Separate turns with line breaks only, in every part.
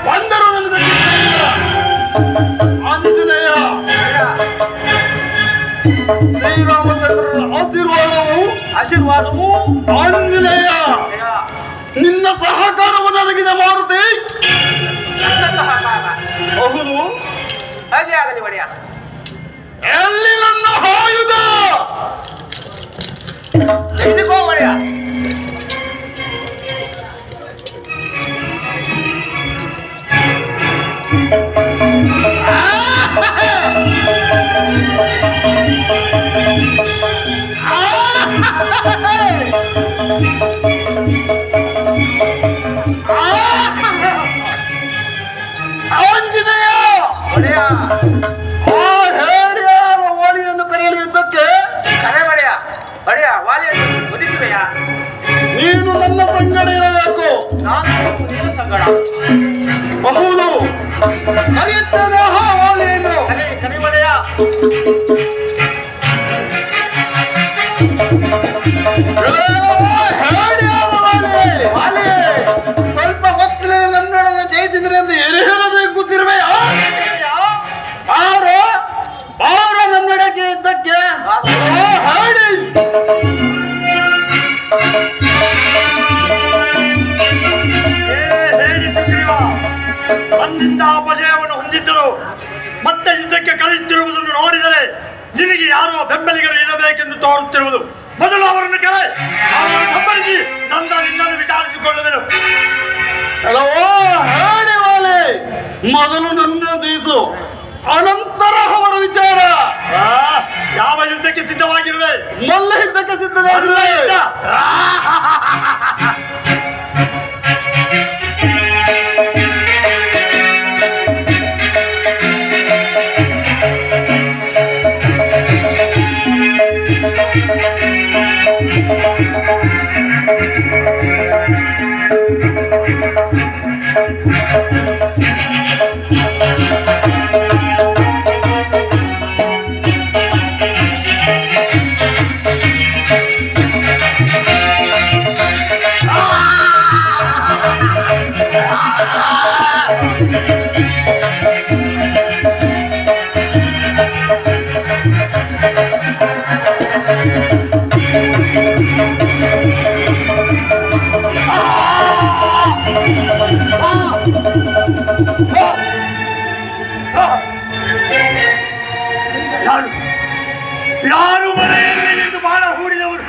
ಬಂದರು ನನ್ನ ಆಂಜನೇಯ. ಶ್ರೀರಾಮಚಂದ್ರನ ಆಶೀರ್ವಾದವು ಆಂಜನೇಯ ನಿನ್ನ ಸಹಕಾರವು ನನಗಿದೆ ಮಾರುತಿ.
ನನ್ನ ಸಹಕಾರ
ಹೌದು,
ಹಾಗೆ ಆಗಲಿ ಒಡೆಯ.
ಎಲ್ಲಿ ನನ್ನ ಆಯುಧ?
ತೆಗೆದುಕೋ ಒಡೆಯ.
ಆಂಜನೇಯ
ಒಡೆಯ
ಆ ಹೇಳಿಯಾದ ವಾಲಿಯನ್ನು ಕರೆಯಲು ಯುದ್ಧಕ್ಕೆ
ಕರೆ ಒಡೆಯ. ಒಡೆಯ ವಾಲಿಯನ್ನು ಒದಿಸುವೆಯಾ?
ನೀನು ನನ್ನ ಸಂಗಡ ಇರಬೇಕು.
ನಾನು ನಿನ್ನ ಸಂಗಡ.
ಹೌದು, ಕರೆಯುತ್ತೇನೆ ಆ ವಾಲಿಯನ್ನು.
ಕರೆ ಕರೆ ಒಡೆಯ.
ಸ್ವಲ್ಪ ಹೊತ್ತಿನ ನನ್ನೊಡನೆ ಜಯಿಸಿದ್ರೆ ಎಂದು ಎರೆಹರದೆ ಕೂತಿರುವೆಯಾ? ಬಾರೋ ಬಾರೋ ನನ್ನಡೆಗೆ ಇದ್ದಕ್ಕೆ. ಹಾಡಿ
ನನ್ನಿಂದ ಅಪಜಯವನ್ನು ಹೊಂದಿದ್ದರು ಮತ್ತೆ ಯುದ್ಧಕ್ಕೆ ಕಳೆಯುತ್ತಿರುವುದನ್ನು ನೋಡಿದರೆ ನಿನಗೆ ಯಾರೋ ಬೆಂಬಲಿಗರು ಇರಬೇಕೆಂದು ತೋರುತ್ತಿರುವುದು. ಮೊದಲು ಅವರನ್ನು ಕರೆ, ಅವರನ್ನು ಸಂಪರ್ಕಿಸಿ ನಿನ್ನನ್ನು ವಿಚಾರಿಸಿಕೊಳ್ಳುವೆನು.
ಹಾಡಿ ವಾಲೆ, ಮೊದಲು ನನ್ನ ಜಯಿಸು, ಅನಂತರ ಅವರ ವಿಚಾರ.
ಯಾವ ಯುದ್ಧಕ್ಕೆ ಸಿದ್ಧವಾಗಿರುವೆ?
ಮಲ್ಲ ಯುದ್ಧಕ್ಕೆ ಸಿದ್ಧವಾಗಿರುವೆ.
ಯಾರು ಯಾರು ಮನೆಯಲ್ಲಿ ನಿಂತು ಬಾಣ ಹೂಡಿದವರು?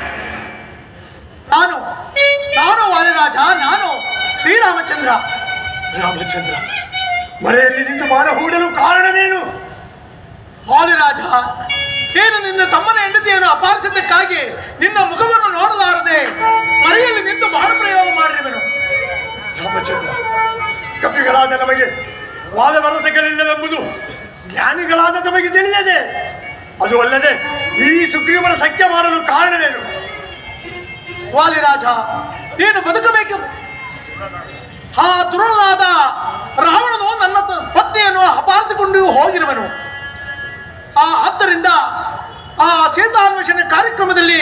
ನಾನು ನಾನು ವಾಲಿರಾಜ, ನಾನು ಶ್ರೀರಾಮಚಂದ್ರ.
ರಾಮಚಂದ್ರ, ಮನೆಯಲ್ಲಿ ನಿಂತು ಬಾಣ ಹೂಡಲು ಕಾರಣವೇನು?
ವಾಲಿರಾಜ, ಏನು ನಿನ್ನ ತಮ್ಮನ ಹೆಂಡತಿಯನ್ನು ಅಪಹರಿಸಿದ್ದಕ್ಕಾಗಿ ನಿನ್ನ ಮುಖವನ್ನು ನೋಡಲಾರದೆ ಮರೆಯಲ್ಲಿ ನಿಂತು ಬಾಣ ಪ್ರಯೋಗ ಮಾಡಿರುವೆನು.
ರಾಮಚಂದ್ರ, ಕಪಿಗಳಾದ ನಮಗೆ ವಾದ ಭರಸೆಗಳಿಲ್ಲವೆಂಬುದು ಜ್ಞಾನಿಗಳಾದ ನಮಗೆ ತಿಳಿಯದೆ, ಅದು ಅಲ್ಲದೆ ಈ ಸುಗ್ರೀವನ ಸಖ್ಯ ಮಾಡಲು ಕಾರಣವೇನು?
ವಾಲಿರಾಜ, ನೀನು ಬದುಕಬೇಕು. ಆ ದುರುಳನಾದ ರಾವಣನು ನನ್ನ ಪತ್ನಿಯನ್ನು ಅಪಹರಿಸಿಕೊಂಡು ಹೋಗಿರುವನು. ಆದ್ದರಿಂದ ಆ ಸೀತಾನ್ವೇಷಣೆ ಕಾರ್ಯಕ್ರಮದಲ್ಲಿ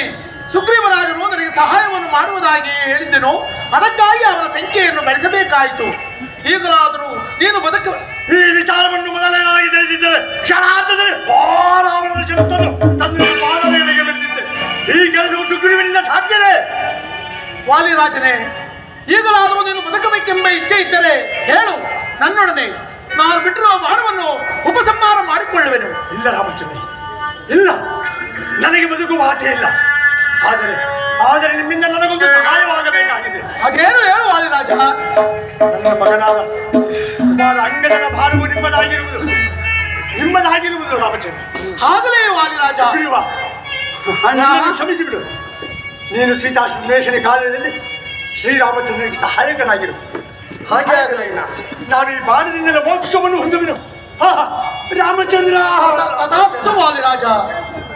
ಸುಗ್ರೀವರಾಜನು ನನಗೆ ಸಹಾಯವನ್ನು ಮಾಡುವುದಾಗಿ ಹೇಳಿದ್ದೆನು. ಅದಕ್ಕಾಗಿ ಅವರ ಸಂಖ್ಯೆಯನ್ನು ಬೆಳೆಸಬೇಕಾಯಿತು. ಈಗಲಾದರೂ ನೀನು
ಈ ವಿಚಾರವನ್ನು ಮೊದಲೇ ನನಗೆ ತಿಳಿಸಿದ್ದೇವೆ. ಕ್ಷಣಾರ್ಧದಲ್ಲಿ ರಾವಣನ ಶಕ್ತನು ತನ್ನ ಪಾದಗಳಿಗೆ ಬೆಳೆದಿದ್ದೆ. ಈ ಕೆಲಸವು ಸುಗ್ರೀವನಿಂದ ಸಾಧ್ಯವೇ?
ವಾಲಿರಾಜನೇ, ಈಗಲಾದರೂ ನೀನು ಬದುಕಬೇಕೆಂಬ ಇಚ್ಛೆ ಇದ್ದರೆ ಹೇಳು, ನನ್ನೊಡನೆ ನಾನು ಬಿಟ್ಟಿರುವ ಬಾಣವನ್ನು ಉಪಸಂಹಾರ ಮಾಡಿಕೊಳ್ಳುವೆನು.
ಇಲ್ಲ ರಾಮಚಂದ್ರ, ಇಲ್ಲ, ನನಗೆ ಬದುಕುವ ಆಸೆ ಇಲ್ಲ. ಆದರೆ ನಿಮ್ಮಿಂದ ನನಗೊಂದು ಸಹಾಯವಾಗಬೇಕಾಗಿದೆ.
ಅದೇನು ಹೇಳು ವಾಲಿರಾಜ.
ನನ್ನ ಮಗನಾದ ಕುಮಾರ ಅಂಗದನ ಭಾರವು ನಿಮ್ಮದಾಗಿರುವುದು ರಾಮಚಂದ್ರ.
ಆಗಲೇ ವಾಲಿರಾಜ.
ನನ್ನನ್ನು ಕ್ಷಮಿಸಿಬಿಡು. ನೀನು ಸೀತಾನ್ವೇಷಣೆ ಕಾರ್ಯದಲ್ಲಿ ಶ್ರೀರಾಮಚಂದ್ರನಿಗೆ ಸಹಾಯಕನಾಗಿರು.
ಹಾಗೆ ಆಗಲಿಲ್ಲ.
ನಾನು ಈ ಬಾಣದಿಂದ ಮೋಕ್ಷವನ್ನು ಹೊಂದುವೆನು. ರಾಮಚಂದ್ರ.
ತಥಾಸ್ತು ವಾಲಿರಾಜ.